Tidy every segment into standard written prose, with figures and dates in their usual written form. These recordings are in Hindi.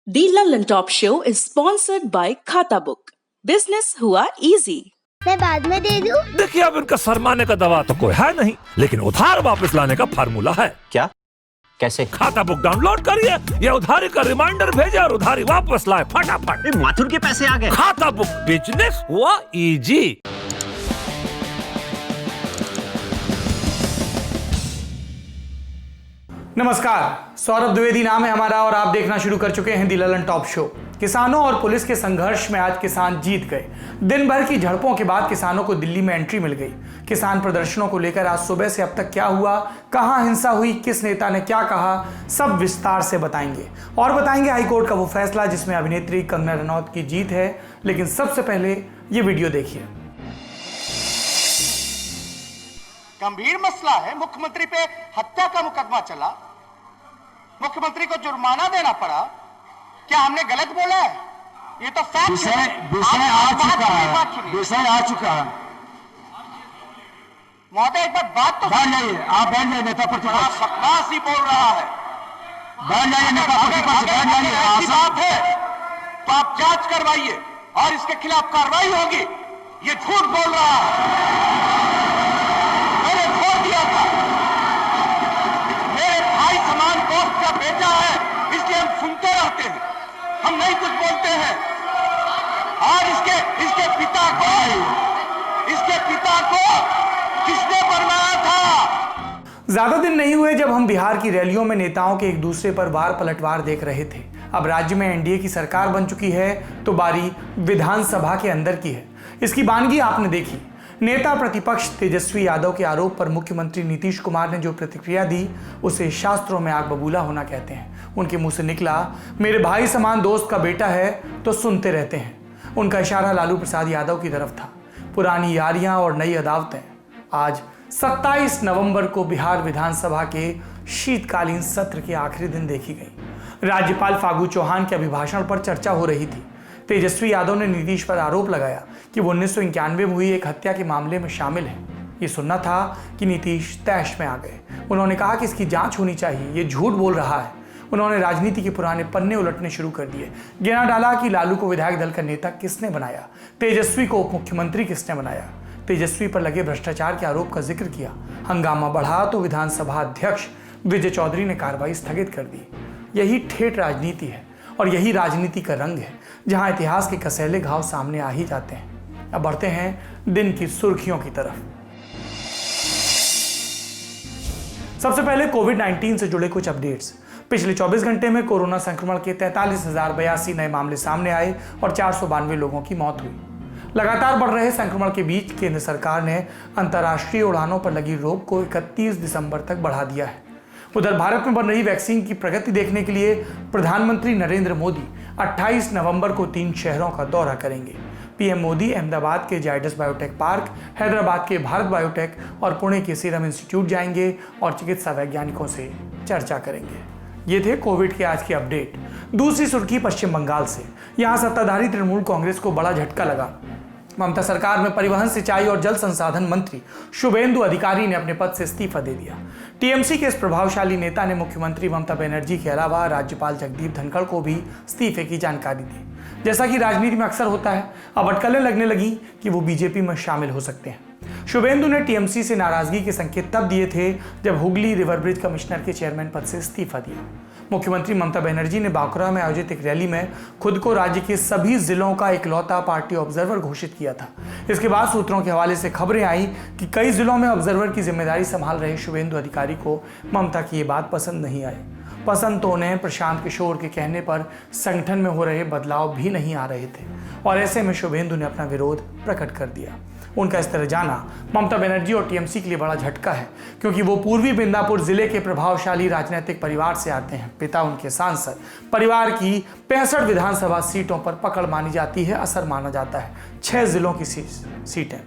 The London Top Show is sponsored by Khata Book. Business हुआ easy. मैं बाद में दे दूं? देखिए, अब इनका शर्माने का दवा तो कोई है नहीं, लेकिन उधार वापस लाने का फार्मूला है। क्या? कैसे? खाता बुक डाउनलोड करिए, ये उधारी का रिमाइंडर भेजे और उधारी वापस लाए फटाफट। माथुर के पैसे आ गए। खाता बुक, बिजनेस हुआ इजी। नमस्कार, सौरभ द्विवेदी नाम है हमारा और आप देखना शुरू कर चुके हैं दी ललन टॉप शो। किसानों और पुलिस के संघर्ष में आज किसान जीत गए। दिन भर की झड़पों के बाद किसानों को दिल्ली में एंट्री मिल गई। किसान प्रदर्शनों को लेकर आज सुबह से अब तक क्या हुआ, कहां हिंसा हुई, किस नेता ने क्या कहा, सब विस्तार से बताएंगे। और बताएंगे हाईकोर्ट का वो फैसला जिसमें अभिनेत्री कंगना रनौत की जीत है। लेकिन सबसे पहले ये वीडियो देखिए। गंभीर मसला है। मुख्यमंत्री पे हत्या का मुकदमा चला, मुख्यमंत्री को जुर्माना देना पड़ा। क्या हमने गलत बोला है? ये तो फैक्ट है। विषय आ चुका है। महोदय, एक बात तो बैठ जाइए, आप बैठ जाइए। नेता प्रतिपक्ष बकवास ही बोल रहा है। बैठ जाइए नेता प्रतिपक्ष, बैठ जाइए। ऐसी बात है तो आप जांच करवाइए और इसके खिलाफ कार्रवाई होगी। ये झूठ बोल रहा है। मैंने वोट दिया था, मेरे भाई समान दोस्त का बेटा है, इसलिए हम सुनते रहते हैं, हम नहीं कुछ बोलते हैं। और इसके पिता को किसने बनवाया था? ज्यादा दिन नहीं हुए जब हम बिहार की रैलियों में नेताओं के एक दूसरे पर वार पलटवार देख रहे थे। अब राज्य में एनडीए की सरकार बन चुकी है तो बारी विधानसभा के अंदर की है। इसकी वानगी आपने देखी। नेता प्रतिपक्ष तेजस्वी यादव के आरोप पर मुख्यमंत्री नीतीश कुमार ने जो प्रतिक्रिया दी उसे शास्त्रों में आग बबूला होना कहते हैं। उनके मुंह से निकला, मेरे भाई समान दोस्त का बेटा है तो सुनते रहते हैं। उनका इशारा लालू प्रसाद यादव की तरफ था। पुरानी यारियां और नई अदावतें। आज 27 नवंबर को बिहार विधानसभा के शीतकालीन सत्र के आखिरी दिन देखी गई। राज्यपाल फागू चौहान के अभिभाषण पर चर्चा हो रही थी। तेजस्वी यादव ने नीतीश पर आरोप लगाया कि वो 1991 में हुई एक हत्या के मामले में शामिल है। ये सुनना था कि नीतीश तैश में आ गए। उन्होंने कहा कि इसकी जांच होनी चाहिए, ये झूठ बोल रहा है। उन्होंने राजनीति के पुराने पन्ने उलटने शुरू कर दिए। गिना डाला कि लालू को विधायक दल का नेता किसने बनाया, तेजस्वी को उप मुख्यमंत्री किसने बनाया। तेजस्वी पर लगे भ्रष्टाचार के आरोप का जिक्र किया। हंगामा बढ़ा तो विधानसभा अध्यक्ष विजय चौधरी ने कार्रवाई स्थगित कर दी। यही ठेठ राजनीति है और यही राजनीति का रंग है, जहां इतिहास के कसैले घाव सामने आ ही जाते हैं। अब बढ़ते हैं दिन की सुर्खियों की तरफ। सबसे पहले कोविड-19 से जुड़े कुछ अपडेट्स। पिछले 24 घंटे में कोरोना संक्रमण के 43,082 नए मामले सामने आए और 492 लोगों की मौत हुई। लगातार बढ़ रहे संक्रमण के बीच केंद्र सरकार ने अंतर्राष्ट्रीय उड़ानों पर लगी रोक को 31 दिसंबर तक बढ़ा दिया है। उधर भारत में बन रही वैक्सीन की प्रगति देखने के लिए प्रधानमंत्री नरेंद्र मोदी 28 नवंबर को 3 शहरों का दौरा करेंगे। पीएम मोदी अहमदाबाद के जायडस बायोटेक पार्क, हैदराबाद के भारत बायोटेक और पुणे के सीरम इंस्टीट्यूट जाएंगे और चिकित्सा वैज्ञानिकों से चर्चा करेंगे। ये थे कोविड के आज के अपडेट। दूसरी सुर्खी पश्चिम बंगाल से। यहाँ सत्ताधारी तृणमूल कांग्रेस को बड़ा झटका लगा। ममता सरकार में परिवहन, सिंचाई और जल संसाधन मंत्री शुभेंदु अधिकारी ने अपने पद से इस्तीफा दे दिया। टीएमसी के इस प्रभावशाली नेता ने मुख्यमंत्री ममता बनर्जी के अलावा राज्यपाल जगदीप धनखड़ को भी इस्तीफे की जानकारी दी। जैसा कि राजनीति में अक्सर होता है, अब अटकलें लगने लगी कि वो बीजेपी में शामिल हो सकते हैं। शुभेंदु ने टीएमसी से नाराजगी के संकेत तब दिए थे जब हुगली रिवर ब्रिज कमिश्नर के चेयरमैन पद से इस्तीफा दिया। मुख्यमंत्री ममता बनर्जी ने बांकुरा में आयोजित एक रैली में खुद को राज्य के सभी जिलों का इकलौता पार्टी ऑब्जर्वर घोषित किया था। इसके बाद सूत्रों के हवाले से खबरें आई कि कई जिलों में ऑब्जर्वर की जिम्मेदारी संभाल रहे शुभेंदु अधिकारी को ममता की ये बात पसंद नहीं आई। पसंद तो उन्हें प्रशांत किशोर के कहने पर संगठन में हो रहे बदलाव भी नहीं आ रहे थे और ऐसे में शुभेंदु ने अपना विरोध प्रकट कर दिया। उनका इस तरह जाना ममता बनर्जी और टीएमसी के लिए बड़ा झटका है, क्योंकि वो पूर्वी मिदनापुर जिले के प्रभावशाली राजनीतिक परिवार से आते हैं। पिता उनके सांसद। परिवार की 65 विधानसभा सीटों पर पकड़ मानी जाती है, असर माना जाता है। 6 जिलों की सीटें।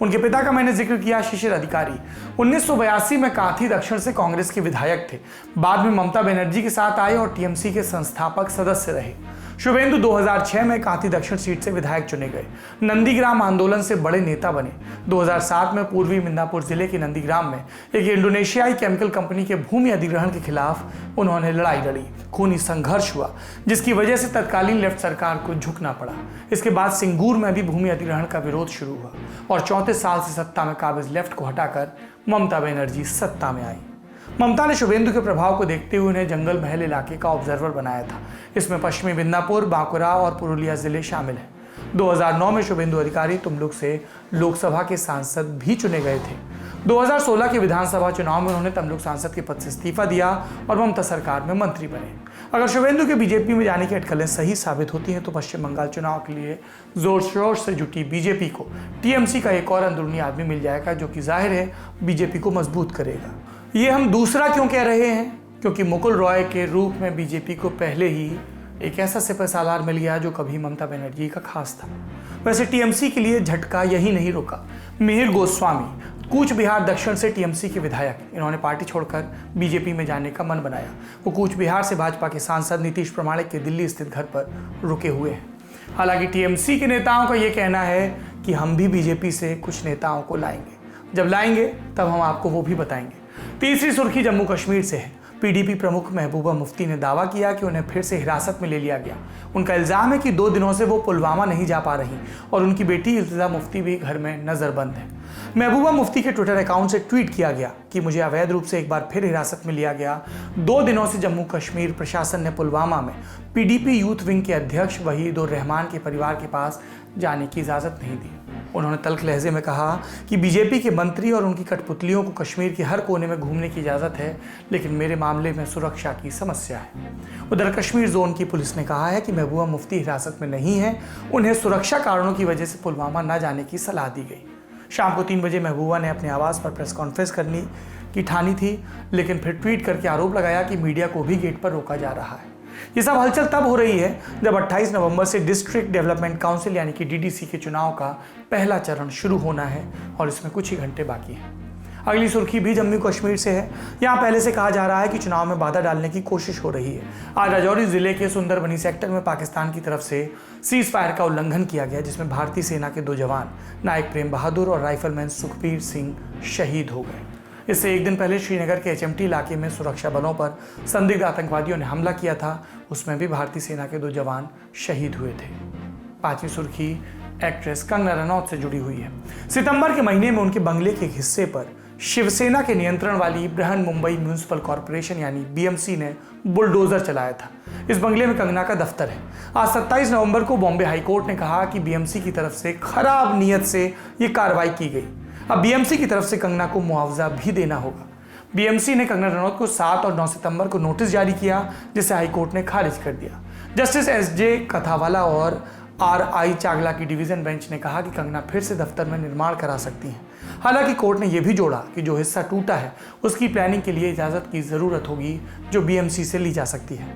उनके पिता का मैंने जिक्र किया, शिशिर अधिकारी 1982 में कांथी दक्षिण से कांग्रेस के विधायक थे। बाद में ममता बनर्जी के साथ आए और टीएमसी के संस्थापक सदस्य रहे। शुभेंदु 2006 में कांती दक्षिण सीट से विधायक चुने गए। नंदीग्राम आंदोलन से बड़े नेता बने। 2007 में पूर्वी मिदनापुर जिले के नंदीग्राम में एक इंडोनेशियाई केमिकल कंपनी के भूमि अधिग्रहण के खिलाफ उन्होंने लड़ाई लड़ी। खूनी संघर्ष हुआ जिसकी वजह से तत्कालीन लेफ्ट सरकार को झुकना पड़ा। इसके बाद सिंगूर में भी भूमि अधिग्रहण का विरोध शुरू हुआ और 34 साल से सत्ता में काबिज लेफ्ट को हटाकर ममता बनर्जी सत्ता में आई। ममता ने शुभेंदु के प्रभाव को देखते हुए उन्हें जंगल महल इलाके का ऑब्जर्वर बनाया था। इसमें पश्चिमी मिदनापुर, बांकुरा और पुरुलिया जिले शामिल हैं। 2009 में शुभेंदु अधिकारी तुमलुक से लोकसभा के सांसद भी चुने गए थे। 2016 के विधानसभा चुनाव में उन्होंने तमलुक सांसद के पद से इस्तीफा दिया और ममता सरकार में मंत्री बने। अगर शुभेंदु के बीजेपी में जाने की अटकलें सही साबित होती हैं तो पश्चिम बंगाल चुनाव के लिए जोर शोर से जुटी बीजेपी को टीएमसी का एक और अंदरूनी आदमी मिल जाएगा, जो कि जाहिर है बीजेपी को मजबूत करेगा। ये हम दूसरा क्यों कह रहे हैं? क्योंकि मुकुल रॉय के रूप में बीजेपी को पहले ही एक ऐसा सिपहसालार मिल गया जो कभी ममता बनर्जी का खास था। वैसे टीएमसी के लिए झटका यही नहीं रुका। मिहिर गोस्वामी कूच बिहार दक्षिण से टीएमसी के विधायक, इन्होंने पार्टी छोड़कर बीजेपी में जाने का मन बनाया। वो कूच बिहार से भाजपा के सांसद नीतीश प्रमाणिक के दिल्ली स्थित घर पर रुके हुए हैं। हालांकि टीएमसी के नेताओं का ये कहना है कि हम भी बीजेपी से कुछ नेताओं को लाएंगे। जब लाएंगे तब हम आपको वो भी बताएंगे। तीसरी सुर्खी जम्मू कश्मीर से है। पीडीपी प्रमुख महबूबा मुफ्ती ने दावा किया कि उन्हें फिर से हिरासत में ले लिया गया। उनका इल्जाम है कि 2 दिनों से वो पुलवामा नहीं जा पा रही और उनकी बेटी इल्तिजा मुफ्ती भी घर में नजरबंद है। महबूबा मुफ्ती के ट्विटर अकाउंट से ट्वीट किया गया कि मुझे अवैध रूप से एक बार फिर हिरासत में लिया गया। 2 दिनों से जम्मू कश्मीर प्रशासन ने पुलवामा में पीडीपी यूथ विंग के अध्यक्ष वहीद उर रहमान के परिवार के पास जाने की इजाज़त नहीं दी। उन्होंने तल्ख लहजे में कहा कि बीजेपी के मंत्री और उनकी कठपुतलियों को कश्मीर के हर कोने में घूमने की इजाज़त है, लेकिन मेरे मामले में सुरक्षा की समस्या है। उधर कश्मीर जोन की पुलिस ने कहा है कि महबूबा मुफ्ती हिरासत में नहीं है, उन्हें सुरक्षा कारणों की वजह से पुलवामा न जाने की सलाह दी गई। शाम को 3 बजे महबूबा ने अपने आवास पर प्रेस कॉन्फ्रेंस करने की ठानी थी, लेकिन फिर ट्वीट करके आरोप लगाया कि मीडिया को भी गेट पर रोका जा रहा है। ये सब हलचल तब हो रही है जब 28 नवंबर से डिस्ट्रिक्ट डेवलपमेंट काउंसिल यानी कि डीडीसी के चुनाव का पहला चरण शुरू होना है और इसमें कुछ ही घंटे बाकी हैं। अगली सुर्खी भी जम्मू कश्मीर से है। यहाँ पहले से कहा जा रहा है कि चुनाव में बाधा डालने की कोशिश हो रही है। आज राजौरी जिले के सुंदरबनी सेक्टर में पाकिस्तान की तरफ से सीज फायर का उल्लंघन किया गया, जिसमें भारतीय सेना के 2 जवान नायक प्रेम बहादुर और राइफलमैन सुखबीर सिंह शहीद हो गए। इससे एक दिन पहले श्रीनगर के एचएमटी इलाके में सुरक्षा बलों पर संदिग्ध आतंकवादियों ने हमला किया था, उसमें भी भारतीय सेना के 2 जवान शहीद हुए थे। 5वीं सुर्खी एक्ट्रेस कंगना रनौत से जुड़ी हुई है। सितंबर के महीने में उनके बंगले के एक हिस्से पर शिवसेना के नियंत्रण वाली बृहन मुंबई म्यूनिसिपल कॉरपोरेशन यानी बीएमसी ने बुलडोजर चलाया था। इस बंगले में कंगना का दफ्तर है। आज 27 नवंबर को बॉम्बे हाईकोर्ट ने कहा कि बीएमसी की तरफ से खराब नीयत से ये कार्रवाई की गई। अब बीएमसी की तरफ से कंगना को मुआवजा भी देना होगा। बीएमसी ने कंगना रनौत को 7 और 9 सितंबर को नोटिस जारी किया, जिसे हाईकोर्ट ने खारिज कर दिया। जस्टिस एसजे कथावाला और आरआई चागला की डिवीजन बेंच ने कहा कि कंगना फिर से दफ्तर में निर्माण करा सकती हैं। हालांकि कोर्ट ने यह भी जोड़ा कि जो हिस्सा टूटा है उसकी प्लानिंग के लिए इजाज़त की ज़रूरत होगी, जो बीएमसी से ली जा सकती है।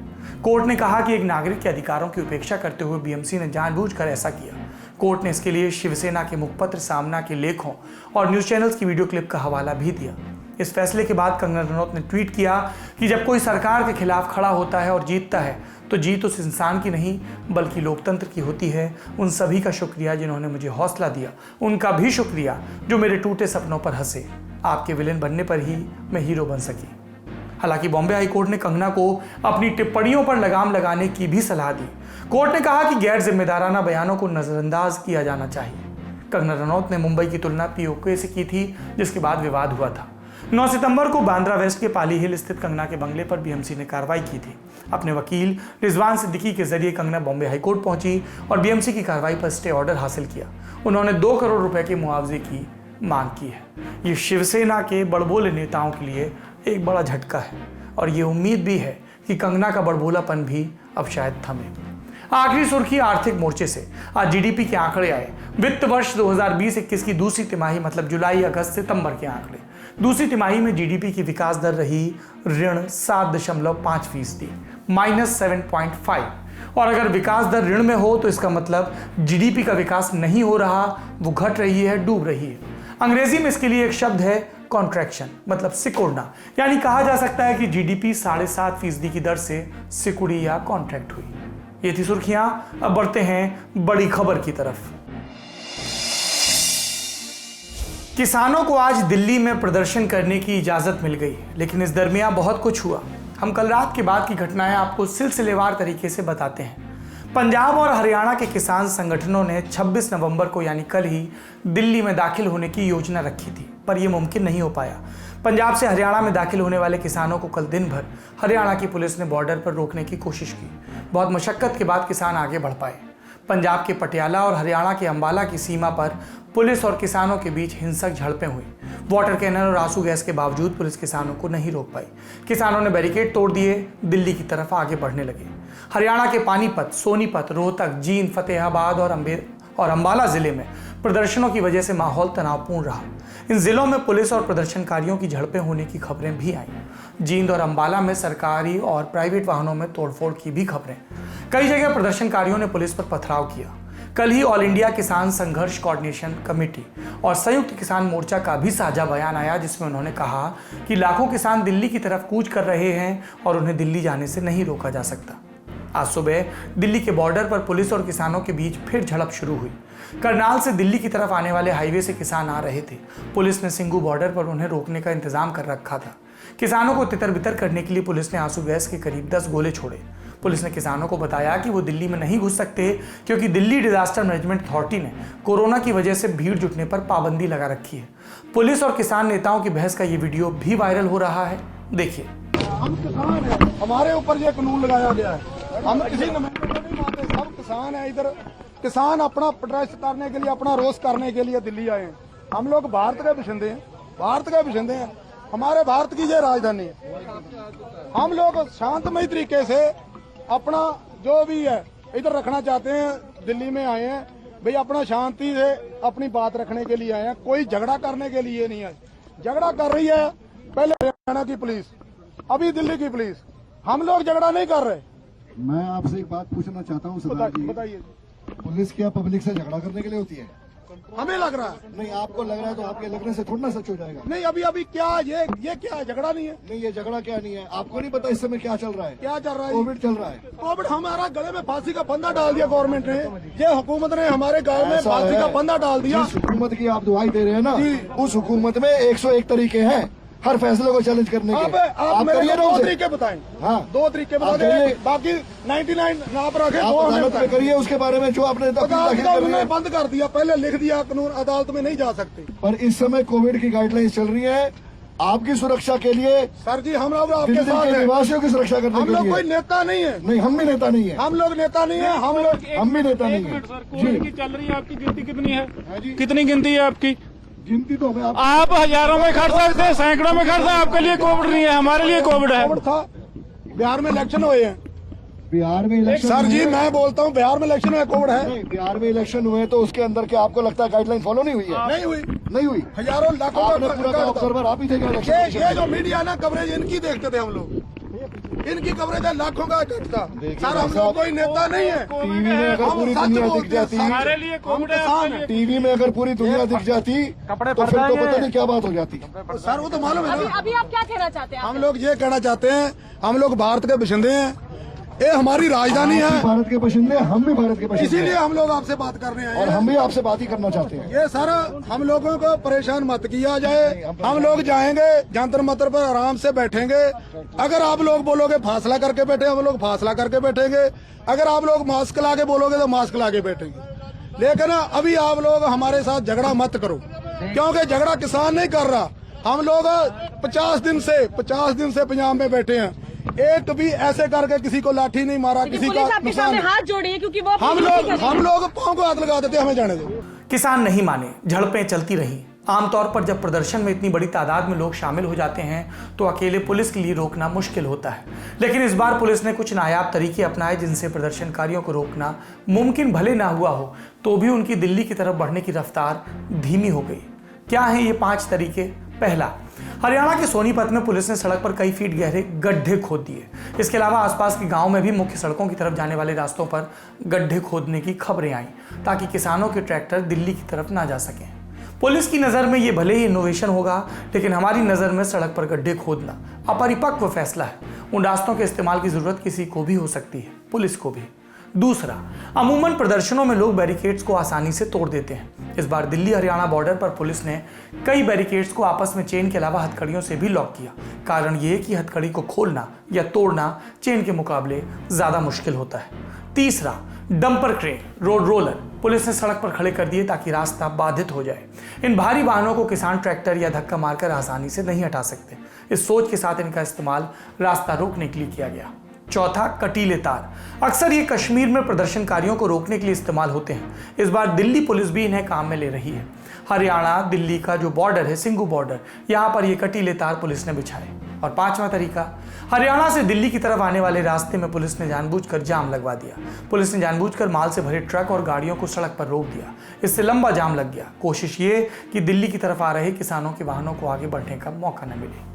कोर्ट ने कहा कि एक नागरिक के अधिकारों की उपेक्षा करते हुए बीएमसी ने जानबूझकर ऐसा किया। कोर्ट ने इसके लिए शिवसेना के मुखपत्र सामना के लेखों और न्यूज़ चैनल्स की वीडियो क्लिप का हवाला भी दिया। इस फैसले के बाद कंगना रनौत ने ट्वीट किया कि जब कोई सरकार के खिलाफ खड़ा होता है और जीतता है तो जीत उस इंसान की नहीं बल्कि लोकतंत्र की होती है। उन सभी का शुक्रिया जिन्होंने मुझे हौसला दिया, उनका भी शुक्रिया जो मेरे टूटे सपनों पर हंसे। आपके विलेन बनने पर ही मैं हीरो बन सकी। हालांकि बॉम्बे हाईकोर्ट ने कंगना को अपनी टिप्पणियों पर लगाम लगाने की भी सलाह दी। कोर्ट ने कहा कि गैर जिम्मेदाराना बयानों को नजरअंदाज किया जाना चाहिए। कंगना रनौत ने मुंबई की तुलना पीओके से की थी, जिसके बाद विवाद हुआ था। 9 सितंबर को बांद्रा वेस्ट के पाली हिल स्थित कंगना के बंगले पर बीएमसी ने कार्रवाई की थी। अपने वकील रिजवान सिद्दीकी के जरिए कंगना बॉम्बे हाईकोर्ट पहुंची और बीएमसी की कार्रवाई पर स्टे ऑर्डर हासिल किया। उन्होंने 2 करोड़ रुपए के मुआवजे की मांग की है। ये शिवसेना के बड़बोले नेताओं के लिए एक बड़ा झटका है और ये उम्मीद भी है कि कंगना का बड़बोलापन भी अब शायद थमे। आखिरी सुर्खी आर्थिक मोर्चे से। आज जीडीपी के आंकड़े आए। वित्त वर्ष 2020-21 की दूसरी तिमाही मतलब जुलाई, अगस्त, सितंबर के आंकड़े। दूसरी तिमाही में जीडीपी की विकास दर रही ऋण 7.5%, -7.5। और अगर विकास दर ऋण में हो तो इसका मतलब जीडीपी का विकास नहीं हो रहा, वो घट रही है, डूब रही है। अंग्रेजी में इसके लिए एक शब्द है कॉन्ट्रैक्शन, मतलब सिकुड़ना। यानी कहा जा सकता है कि जीडीपी 7.5% की दर से सिकुड़ी या कॉन्ट्रैक्ट हुई। ये थी सुर्खियां। अब बढ़ते हैं बड़ी खबर की तरफ। किसानों को आज दिल्ली में प्रदर्शन करने की इजाजत मिल गई, लेकिन इस दरमियान बहुत कुछ हुआ। हम कल रात के बाद की घटनाएं आपको सिलसिलेवार तरीके से बताते हैं। पंजाब और हरियाणा के किसान संगठनों ने 26 नवंबर को यानी कल ही दिल्ली में दाखिल होने की योजना रखी थी, पर यह मुमकिन नहीं हो पाया। पंजाब से हरियाणा में दाखिल होने वाले किसानों को कल दिन भर हरियाणा की पुलिस ने बॉर्डर पर रोकने की कोशिश की। बहुत मशक्कत के बाद किसान आगे बढ़ पाए। पंजाब के पटियाला और हरियाणा के अंबाला की सीमा पर पुलिस और किसानों के बीच हिंसक झड़पें हुई। वाटर कैनन और आंसू गैस के बावजूद पुलिस किसानों को नहीं रोक पाई। किसानों ने बैरिकेड तोड़ दिए, दिल्ली की तरफ आगे बढ़ने लगे। हरियाणा के पानीपत, सोनीपत, रोहतक, जींद, फतेहाबाद और अंबाला जिले में प्रदर्शनों की वजह से माहौल तनावपूर्ण रहा। इन जिलों में पुलिस और प्रदर्शनकारियों की झड़पें होने की खबरें भी आईं। जींद और अंबाला में सरकारी और प्राइवेट वाहनों में तोड़फोड़ की भी खबरें। कई जगह प्रदर्शनकारियों ने पुलिस पर पथराव किया। कल ही ऑल इंडिया किसान संघर्ष कोऑर्डिनेशन कमेटी और संयुक्त किसान मोर्चा का भी साझा बयान आया, जिसमें उन्होंने कहा कि लाखों किसान दिल्ली की तरफ कूच कर रहे हैं और उन्हें दिल्ली जाने से नहीं रोका जा सकता। आज सुबह दिल्ली के बॉर्डर पर पुलिस और किसानों के बीच फिर झड़प शुरू हुई। करनाल से दिल्ली की तरफ आने वाले हाईवे से किसान आ रहे थे। पुलिस ने सिंगू बॉर्डर पर उन्हें रोकने का इंतजाम कर रखा था। किसानों को तितर बितर करने के लिए पुलिस ने आंसू गैस के करीब 10 गोले छोड़े। पुलिस ने किसानों को बताया कि वो दिल्ली में नहीं घुस सकते, क्योंकि दिल्ली डिजास्टर मैनेजमेंट अथॉरिटी ने कोरोना की वजह से भीड़ जुटने पर पाबंदी लगा रखी है। पुलिस और किसान नेताओं की बहस का ये वीडियो भी वायरल हो रहा है, देखिए। हम किसान हैं, हमारे ऊपर ये कानून लगाया गया है। हम किसी नुमाइंदे को नहीं मानते, सब किसान है। इधर किसान अपना प्रोटेस्ट करने के लिए, अपना रोष करने के लिए दिल्ली आए हैं। हम लोग भारत के बाशिंदे हैं, भारत के बाशिंदे हैं। हमारे भारत की ये राजधानी है। हम लोग शांतमय तरीके से अपना जो भी है इधर रखना चाहते हैं। दिल्ली में आए हैं भाई, अपना शांति से अपनी बात रखने के लिए आए हैं। कोई झगड़ा करने के लिए नहीं है। झगड़ा कर रही है पहले हरियाणा की पुलिस, अभी दिल्ली की पुलिस। हम लोग झगड़ा नहीं कर रहे। मैं आपसे एक बात पूछना चाहता हूँ सरदार जी, बताइए। पुलिस क्या पब्लिक से झगड़ा करने के लिए होती है? हमें लग रहा है। नहीं, आपको लग रहा है तो आपके लगने से थोड़ा ना सच हो जाएगा। नहीं, अभी क्या ये क्या है? झगड़ा नहीं है। नहीं, ये झगड़ा क्या नहीं है? आपको नहीं पता इस समय क्या चल रहा है? क्या चल रहा है? कोविड चल रहा है। कोविड हमारा गले में फांसी का फंदा डाल दिया गवर्नमेंट ने। ये हुकूमत ने हमारे गले में फांसी का फंदा डाल दिया। जिस हुकूमत की आप दुआई दे रहे हैं ना, उस हुकूमत में 101 तरीके हैं हर फैसले को चैलेंज करने के। आप मेरे को 2 तरीके बताएं। हाँ, 2 तरीके बताइए, बाकी 99 आप रखे। अदालत में करिए उसके बारे में जो आपने उन्होंने बंद कर दिया। पहले लिख दिया कानून, अदालत में नहीं जा सकते। पर इस समय कोविड की गाइडलाइंस चल रही है आपकी सुरक्षा के लिए। सर जी, हम लोग आपके साथ हैं। निवासियों की सुरक्षा करने के लिए। हम लोग कोई नेता नहीं है। नहीं, हम भी नेता नहीं है। हम लोग नेता नहीं है। हम भी नेता नहीं है। जी, चल रही है। आपकी गिनती कितनी है? कितनी गिनती है आपकी? गिनती तो मैं आप हजारों में खर्च सकते हैं, सैकड़ों में खर्च। आपके लिए कोविड नहीं है, हमारे लिए कोविड है। कोविड था। बिहार में इलेक्शन हुए हैं। बिहार में इलेक्शन, सर जी मैं बोलता हूँ, बिहार में इलेक्शन हुए, कोविड है। नहीं, बिहार में इलेक्शन हुए तो उसके अंदर क्या आपको लगता है गाइडलाइन फॉलो नहीं हुई है? नहीं हुई। नहीं हुई। हजारों लाखों आपने पूरा ऑब्जर्वर आप ही थे क्या? ये जो मीडिया ना कवरेज इनकी देखते थे हम लोग। इनकी कवरेज है, लाखों का इकट्ठा था। सर हम लोग कोई नेता नहीं है। टीवी में अगर पूरी दुनिया दिख जाती, हमारे लिए कोविड है। टीवी में अगर पूरी दुनिया दिख जाती तो फिर तो पता नहीं क्या बात हो जाती। सर वो तो मालूम है ना। अभी आप क्या कहना चाहते हैं? हम लोग ये कहना चाहते हैं, हम लोग भारत के बाशिंदे हैं। ये हमारी राजधानी है। भारत के बाशिंदे, हम भी भारत के बाशिंदे, इसीलिए हम लोग आपसे बात करने आए हैं। और हम भी आपसे बात ही करना चाहते हैं। ये सर हम लोगों को परेशान मत किया जाए। हम लोग जाएंगे जंतर मंतर पर आराम से बैठेंगे। अगर आप लोग बोलोगे फासला करके बैठे, हम लोग फासला करके बैठेंगे। अगर आप लोग मास्क ला के बोलोगे तो मास्क ला के बैठेंगे। लेकिन अभी आप लोग हमारे साथ झगड़ा मत करो, क्योंकि झगड़ा किसान नहीं कर रहा। हम लोग 50 दिन से पंजाब में बैठे हैं। एक भी ऐसे करके किसी को लाठी नहीं मारा, किसी का आपके सामने हाथ जोड़ी है, क्योंकि वो हम लोग पांव को हाथ लगा देते, हमें जाने दो। किसान नहीं माने, झड़पें चलती रही। आमतौर पर जब प्रदर्शन में इतनी बड़ी तादाद में लोग शामिल हो जाते हैं तो अकेले पुलिस के लिए रोकना मुश्किल होता है। लेकिन इस बार पुलिस ने कुछ नायाब तरीके अपनाए जिनसे प्रदर्शनकारियों को रोकना मुमकिन भले ना हुआ हो तो भी उनकी दिल्ली की तरफ बढ़ने की रफ्तार धीमी हो गई। क्या हैं ये 5 तरीके? पहला, हरियाणा के सोनीपत में पुलिस ने सड़क पर कई फीट गहरे गड्ढे खोद दिए। इसके अलावा आसपास के गांव में भी मुख्य सड़कों की तरफ जाने वाले रास्तों पर गड्ढे खोदने की खबरें आईं ताकि किसानों के ट्रैक्टर दिल्ली की तरफ ना जा सकें। पुलिस की नज़र में ये भले ही इनोवेशन होगा, लेकिन हमारी नज़र में सड़क पर गड्ढे खोदना अपरिपक्व फैसला है। उन रास्तों के इस्तेमाल की ज़रूरत किसी को भी हो सकती है, पुलिस को भी। दूसरा, अमूमन प्रदर्शनों में लोग बैरिकेड्स को आसानी से तोड़ देते हैं। इस बार दिल्ली हरियाणा बॉर्डर पर पुलिस ने कई बैरिकेड्स को आपस में चेन के अलावा हथकड़ियों से भी लॉक किया। कारण यह कि हथकड़ी को खोलना या तोड़ना चेन के मुकाबले ज्यादा मुश्किल होता है। तीसरा, dumper crane, road roller police ने सड़क पर खड़े कर दिए ताकि रास्ता बाधित हो जाए। इन भारी वाहनों को किसान ट्रैक्टर या धक्का मारकर आसानी से नहीं हटा सकते। इस सोच के साथ इनका इस्तेमाल रास्ता रोकने के लिए किया गया। चौथा, कटीले तार। अक्सर ये कश्मीर में प्रदर्शनकारियों को रोकने के लिए इस्तेमाल होते हैं। इस बार दिल्ली पुलिस भी इन्हें काम में ले रही है। हरियाणा दिल्ली का जो बॉर्डर है, सिंघू बॉर्डर, यहाँ पर ये कटीले तार पुलिस ने बिछाए। और पांचवा तरीका, हरियाणा से दिल्ली की तरफ आने वाले रास्ते में पुलिस ने जानबूझकर जाम लगवा दिया। पुलिस ने जानबूझकर माल से भरे ट्रक और गाड़ियों को सड़क पर रोक दिया। इससे लंबा जाम लग गया। कोशिश ये कि दिल्ली की तरफ आ रहे किसानों के वाहनों को आगे बढ़ने का मौका न मिले।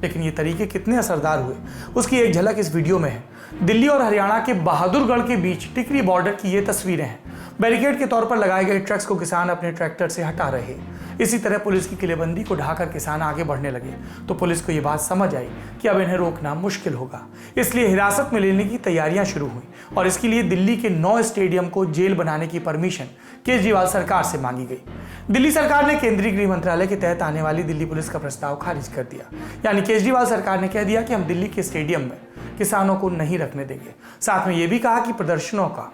लेकिन ये तरीके कितने असरदार हुए, उसकी एक झलक इस वीडियो में है। दिल्ली और हरियाणा के बहादुरगढ़ के बीच टिकरी बॉर्डर की ये तस्वीरें हैं। बैरिकेड के तौर पर लगाए गए ट्रक्स को किसान अपने ट्रैक्टर से हटा रहे। इसी तरह पुलिस की किलेबंदी को ढाकर किसान आगे बढ़ने लगे तो पुलिस को ये बात समझ आई कि अब इन्हें रोकना मुश्किल होगा। इसलिए हिरासत में लेने की तैयारियां शुरू हुई और इसके लिए दिल्ली के 9 स्टेडियम को जेल बनाने की परमिशन केजरीवाल सरकार से मांगी गई। दिल्ली सरकार ने केंद्रीय गृह मंत्रालय के तहत आने वाली दिल्ली पुलिस का प्रस्ताव खारिज कर दिया। यानी केजरीवाल सरकार ने कह दिया कि हम दिल्ली के स्टेडियम में किसानों को नहीं रखने देंगे। साथ में यह भी कहा कि प्रदर्शनों का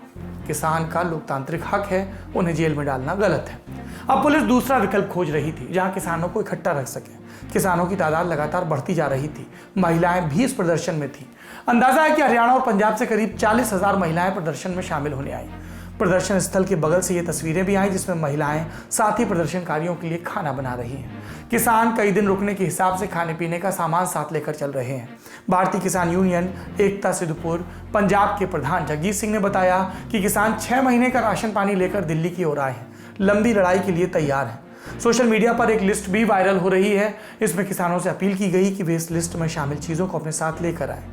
किसान का लोकतांत्रिक हक है, उन्हें जेल में डालना गलत है। अब पुलिस दूसरा विकल्प खोज रही थी जहां किसानों को इकट्ठा रख सके। किसानों की तादाद लगातार बढ़ती जा रही थी। महिलाएं भी इस प्रदर्शन में थी। अंदाजा है कि हरियाणा और पंजाब से करीब 40,000 महिलाएं प्रदर्शन में शामिल होने आई। प्रदर्शन स्थल के बगल से ये तस्वीरें भी आई जिसमें महिलाएं साथी प्रदर्शनकारियों के लिए खाना बना रही हैं। किसान कई दिन रुकने के हिसाब से खाने पीने का सामान साथ लेकर चल रहे हैं। भारतीय किसान यूनियन एकता सिद्धपुर पंजाब के प्रधान जगजीत सिंह ने बताया कि किसान 6 महीने का राशन पानी लेकर दिल्ली की ओर आए हैं। लंबी लड़ाई के लिए तैयार हैं। सोशल मीडिया पर एक लिस्ट भी वायरल हो रही है। इसमें किसानों से अपील की गई कि वे इस लिस्ट में शामिल चीज़ों को अपने साथ लेकर आए।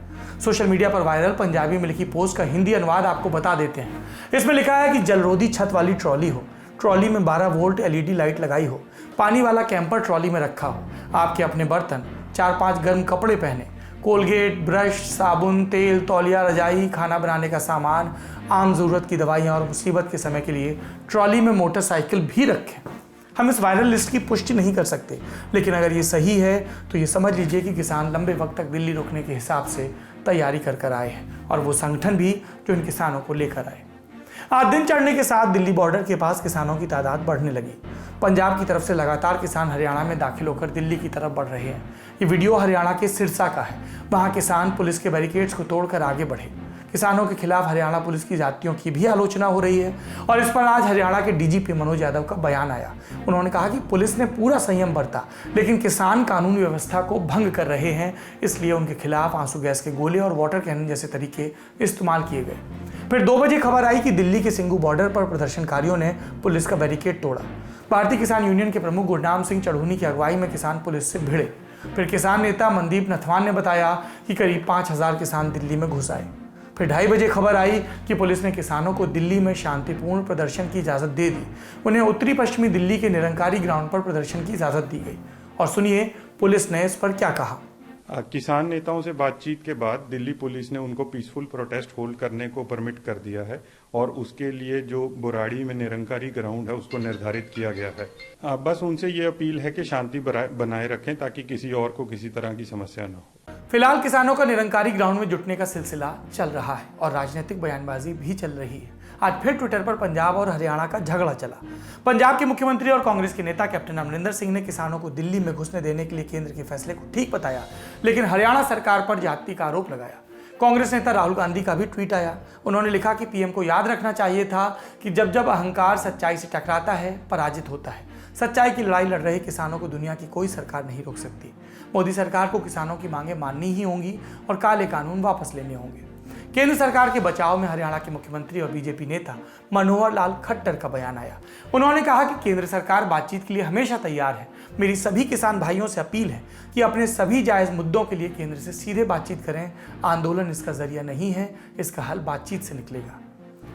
सोशल मीडिया पर वायरल पंजाबी में लिखी पोस्ट का हिंदी अनुवाद आपको बता देते हैं। इसमें लिखा है कि जलरोधी छत वाली ट्रॉली हो, ट्रॉली में 12 वोल्ट LED लाइट लगाई हो, पानी वाला कैंपर ट्रॉली में रखा हो, आपके अपने बर्तन, 4-5 गर्म कपड़े पहने, कोलगेट, ब्रश, साबुन, तेल, तौलिया, रजाई, खाना बनाने का सामान, आम ज़रूरत की दवाइयाँ और मुसीबत के समय के लिए ट्रॉली में मोटरसाइकिल भी रखें। हम इस वायरल लिस्ट की पुष्टि नहीं कर सकते, लेकिन अगर ये सही है तो ये समझ लीजिए कि किसान लंबे वक्त तक दिल्ली रुकने के हिसाब से तैयारी कर आए हैं और वो संगठन भी जो इन किसानों को लेकर आए। आज दिन चढ़ने के साथ दिल्ली बॉर्डर के पास किसानों की तादाद बढ़ने लगी। पंजाब की तरफ से लगातार किसान हरियाणा में दाखिल होकर दिल्ली की तरफ बढ़ रहे हैं। ये वीडियो हरियाणा के सिरसा का है। वहाँ किसान पुलिस के बैरिकेड्स को तोड़कर आगे बढ़े। किसानों के खिलाफ हरियाणा पुलिस की जातियों की भी आलोचना हो रही है और इस पर आज हरियाणा के DGP मनोज यादव का बयान आया। उन्होंने कहा कि पुलिस ने पूरा संयम बरता, लेकिन किसान कानून व्यवस्था को भंग कर रहे हैं, इसलिए उनके खिलाफ आंसू गैस के गोले और वाटर कैनन जैसे तरीके इस्तेमाल किए गए। फिर 2 बजे खबर आई कि दिल्ली के सिंघू बॉर्डर पर प्रदर्शनकारियों ने पुलिस का बैरिकेड तोड़ा। भारतीय किसान यूनियन के प्रमुख गुरनाम सिंह चढ़ूनी की अगुवाई में किसान पुलिस से भिड़े। फिर किसान नेता मनदीप नथवान ने बताया कि करीब 5,000 किसान दिल्ली में घुस आए। फिर 2:30 बजे खबर आई कि पुलिस ने किसानों को दिल्ली में शांतिपूर्ण प्रदर्शन की इजाज़त दे दी। उन्हें उत्तरी पश्चिमी दिल्ली के निरंकारी ग्राउंड पर प्रदर्शन की इजाज़त दी गई। और सुनिए पुलिस ने इस पर क्या कहा। किसान नेताओं से बातचीत के बाद दिल्ली पुलिस ने उनको पीसफुल प्रोटेस्ट होल्ड करने को परमिट कर दिया है और उसके लिए जो बुराड़ी में निरंकारी ग्राउंड है उसको निर्धारित किया गया है। बस उनसे ये अपील है कि शांति बनाए रखें ताकि किसी और को किसी तरह की समस्या न हो। फिलहाल किसानों का निरंकारी ग्राउंड में जुटने का सिलसिला चल रहा है और राजनीतिक बयानबाजी भी चल रही है। आज फिर ट्विटर पर पंजाब और हरियाणा का झगड़ा चला। पंजाब के मुख्यमंत्री और कांग्रेस के नेता कैप्टन अमरिंदर सिंह ने किसानों को दिल्ली में घुसने देने के लिए केंद्र के फैसले को ठीक बताया, लेकिन हरियाणा सरकार पर जाति का आरोप लगाया। कांग्रेस नेता राहुल गांधी का भी ट्वीट आया। उन्होंने लिखा कि पीएम को याद रखना चाहिए था कि जब जब अहंकार सच्चाई से टकराता है, पराजित होता है। सच्चाई की लड़ाई लड़ रहे किसानों को दुनिया की कोई सरकार नहीं रोक सकती। मोदी सरकार को किसानों की मांगें माननी ही होंगी और काले कानून वापस लेने होंगे। केंद्र सरकार के बचाव में हरियाणा के मुख्यमंत्री और बीजेपी नेता मनोहर लाल खट्टर का बयान आया। उन्होंने कहा कि केंद्र सरकार बातचीत के लिए हमेशा तैयार है। मेरी सभी किसान भाइयों से अपील है कि अपने सभी जायज मुद्दों के लिए केंद्र से सीधे बातचीत करें। आंदोलन इसका जरिया नहीं है, इसका हल बातचीत से निकलेगा।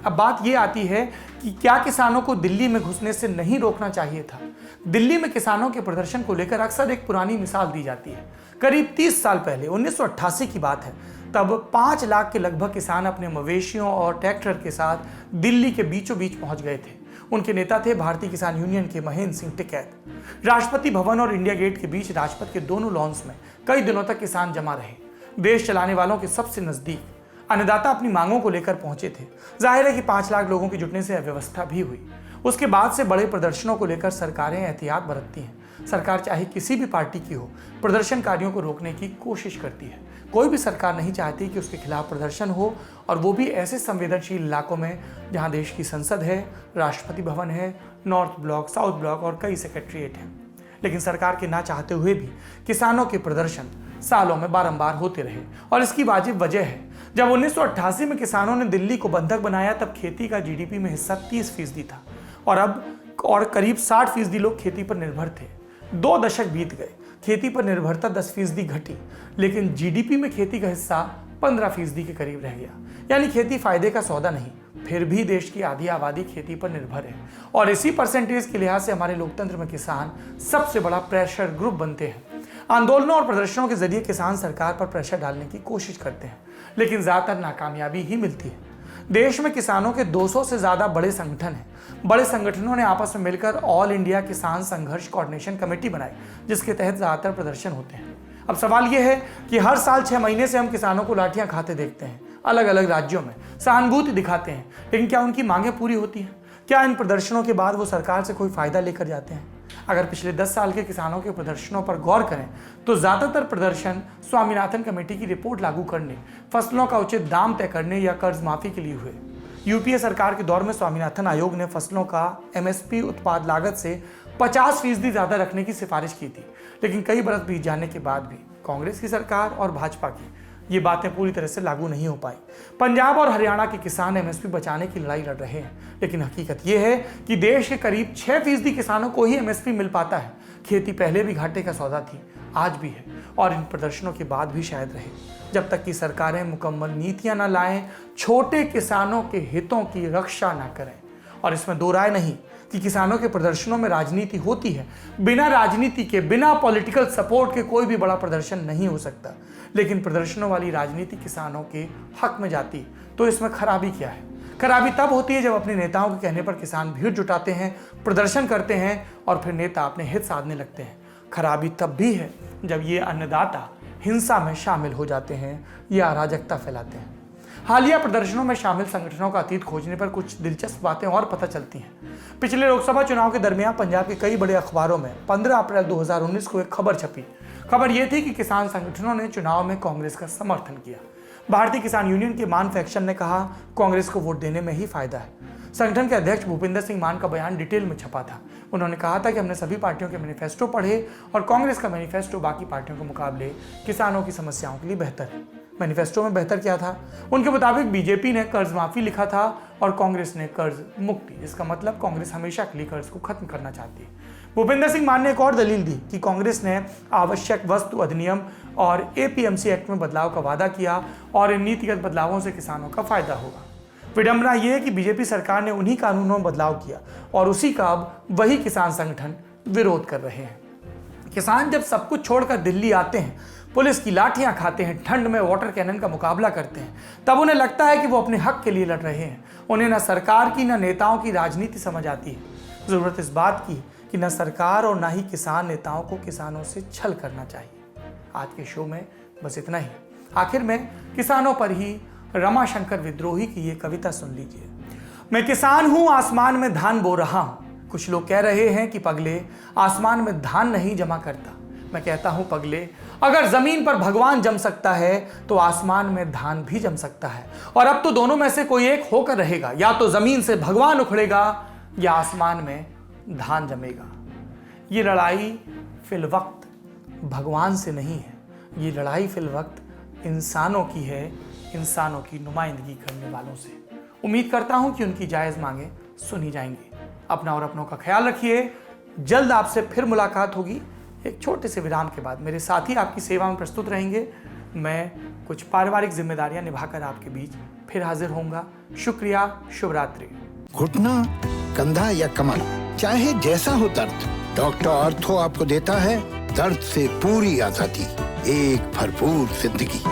अब बात यह आती है कि क्या किसानों को दिल्ली में घुसने से नहीं रोकना चाहिए था। दिल्ली में किसानों के प्रदर्शन को लेकर अक्सर एक पुरानी मिसाल दी जाती है। करीब 30 साल पहले 1988 की बात है, तब 5 लाख के लगभग किसान अपने मवेशियों और ट्रैक्टर के साथ दिल्ली के बीचों बीच पहुंच गए थे। उनके नेता थे भारतीय किसान यूनियन के महेंद्र सिंह टिकैत। राष्ट्रपति भवन और इंडिया गेट के बीच राजपथ के दोनों लॉन्स में कई दिनों तक किसान जमा रहे। देश चलाने वालों के सबसे नजदीक अन्नदाता अपनी मांगों को लेकर पहुंचे थे। जाहिर है कि 5 लाख लोगों के जुटने से अव्यवस्था भी हुई। उसके बाद से बड़े प्रदर्शनों को लेकर सरकारें एहतियात बरतती हैं। सरकार चाहे किसी भी पार्टी की हो, प्रदर्शनकारियों को रोकने की कोशिश करती है। कोई भी सरकार नहीं चाहती कि उसके खिलाफ प्रदर्शन हो, और वो भी ऐसे संवेदनशील इलाकों में जहां देश की संसद है, राष्ट्रपति भवन है, नॉर्थ ब्लॉक, साउथ ब्लॉक और कई सेक्रेटरीट हैं। लेकिन सरकार के ना चाहते हुए भी किसानों के प्रदर्शन सालों में बारंबार होते रहे, और इसकी वाजिब वजह है जब 1988 में किसानों ने दिल्ली को बंधक बनाया, तब खेती का जीडीपी में हिस्सा 30% था, और अब करीब 60% लोग खेती पर निर्भर थे। 2 दशक बीत गए, खेती पर निर्भरता 10% घटी, लेकिन जीडीपी में खेती का हिस्सा 15% के करीब रह गया। यानी खेती फायदे का सौदा नहीं। फिर भी देश की आधी आबादी खेती पर निर्भर है, और इसी परसेंटेज के लिहाज से हमारे लोकतंत्र में किसान सबसे बड़ा प्रेशर ग्रुप बनते हैं। आंदोलनों और प्रदर्शनों के जरिए किसान सरकार पर प्रेशर डालने की कोशिश करते हैं, लेकिन ज्यादातर नाकामयाबी ही मिलती है। देश में किसानों के 200 से ज्यादा बड़े संगठन हैं। बड़े संगठनों ने आपस में मिलकर ऑल इंडिया किसान संघर्ष कोऑर्डिनेशन कमेटी बनाई, जिसके तहत ज्यादातर प्रदर्शन होते हैं। अब सवाल यह है कि हर साल 6 महीने से हम किसानों को लाठियां खाते देखते हैं, अलग अलग राज्यों में सहानुभूति दिखाते हैं, लेकिन क्या उनकी मांगें पूरी होती हैं? क्या इन प्रदर्शनों के बाद वो सरकार से कोई फायदा लेकर जाते हैं? अगर पिछले 10 साल के किसानों के प्रदर्शनों पर गौर करें तो ज्यादातर प्रदर्शन स्वामीनाथन कमेटी की रिपोर्ट लागू करने, फसलों का उचित दाम तय करने या कर्ज माफी के लिए हुए। यूपीए सरकार के दौर में स्वामीनाथन आयोग ने फसलों का एमएसपी उत्पाद लागत से 50% ज्यादा रखने की सिफारिश की थी, लेकिन कई बरस बीत जाने के बाद भी कांग्रेस की सरकार और भाजपा की ये बातें पूरी तरह से लागू नहीं हो पाई। पंजाब और हरियाणा के किसान एमएसपी बचाने की लड़ाई लड़ रहे हैं, लेकिन हकीकत यह है कि देश के करीब 6% किसानों को ही एमएसपी मिल पाता है। खेती पहले भी घाटे का सौदा थी, आज भी है, और इन प्रदर्शनों के बाद भी शायद रहे, जब तक कि सरकारें मुकम्मल नीतियां न लाएं, छोटे किसानों के हितों की रक्षा न करें। और इसमें दो राय नहीं कि किसानों के प्रदर्शनों में राजनीति होती है। बिना राजनीति के, बिना पॉलिटिकल सपोर्ट के कोई भी बड़ा प्रदर्शन नहीं हो सकता, लेकिन प्रदर्शनों वाली राजनीति किसानों के हक में जाती तो इसमें खराबी क्या है? खराबी तब होती है जब अपने नेताओं के कहने पर किसान भीड़ जुटाते हैं, प्रदर्शन करते हैं और फिर नेता अपने हित साधने लगते हैं। खराबी तब भी है जब ये अन्नदाता हिंसा में शामिल हो जाते हैं या अराजकता फैलाते हैं। हालिया प्रदर्शनों में शामिल संगठनों का अतीत खोजने पर कुछ दिलचस्प बातें और पता चलती हैं। पिछले लोकसभा चुनाव के दरमियान पंजाब के कई बड़े अखबारों में 15 अप्रैल 2019 को एक खबर छपी। खबर यह थी कि किसान संगठनों ने चुनाव में कांग्रेस का समर्थन किया। भारतीय किसान यूनियन के मान फैक्शन ने कहा कांग्रेस को वोट देने में ही फायदा है। संगठन के अध्यक्ष भूपिंदर सिंह मान का बयान डिटेल में छपा था। उन्होंने कहा था कि हमने सभी पार्टियों के मैनिफेस्टो पढ़े और कांग्रेस का मैनिफेस्टो बाकी पार्टियों के मुकाबले किसानों की समस्याओं के लिए बेहतर है। मैनिफेस्टो में बेहतर क्या था? उनके मुताबिक बीजेपी ने कर्ज माफी लिखा था और कांग्रेस ने कर्ज मुक्ति। इसका मतलब कांग्रेस हमेशा के लिए कर्ज को खत्म करना चाहती है। भूपिंदर सिंह मान ने एक और दलील दी कि कांग्रेस ने आवश्यक वस्तु अधिनियम और एपीएमसी एक्ट में बदलाव का वादा किया और इन नीतिगत बदलावों से किसानों का फायदा होगा। विडंबना यह है कि बीजेपी सरकार ने उन्हीं कानूनों में बदलाव किया और उसी का अब वही किसान संगठन विरोध कर रहे हैं। किसान जब सब कुछ छोड़कर दिल्ली आते हैं, पुलिस की लाठियां खाते हैं, ठंड में वाटर कैनन का मुकाबला करते हैं, तब उन्हें लगता है कि वो अपने हक के लिए लड़ रहे हैं। उन्हें न सरकार की न नेताओं की राजनीति समझ आती है। जरूरत इस बात की कि न सरकार और न ही किसान नेताओं को किसानों से छल करना चाहिए। आज के शो में बस इतना ही। आखिर में किसानों पर ही रमाशंकर विद्रोही की ये कविता सुन लीजिए। मैं किसान हूं, आसमान में धान बो रहा हूं। कुछ लोग कह रहे हैं कि पगले, आसमान में धान नहीं जमा करता। मैं कहता हूं पगले, अगर जमीन पर भगवान जम सकता है तो आसमान में धान भी जम सकता है। और अब तो दोनों में से कोई एक होकर रहेगा, या तो जमीन से भगवान उखड़ेगा या आसमान में धान जमेगा। ये लड़ाई फिल वक्त भगवान से नहीं है, ये लड़ाई फिल वक्त इंसानों की है, इंसानों की नुमाइंदगी करने वालों से। उम्मीद करता हूं कि उनकी जायज मांगे सुनी जाएंगी। अपना और अपनों का ख्याल रखिए। जल्द आपसे फिर मुलाकात होगी। एक छोटे से विराम के बाद मेरे साथी आपकी सेवा में प्रस्तुत रहेंगे। मैं कुछ पारिवारिक जिम्मेदारियां निभाकर आपके बीच फिर हाजिर होऊंगा। शुक्रिया, शुभ रात्रि। घुटना, कंधा या कमर, चाहे जैसा हो दर्द, डॉक्टर ऑर्थो आपको देता है दर्द से पूरी आजादी, एक भरपूर जिंदगी।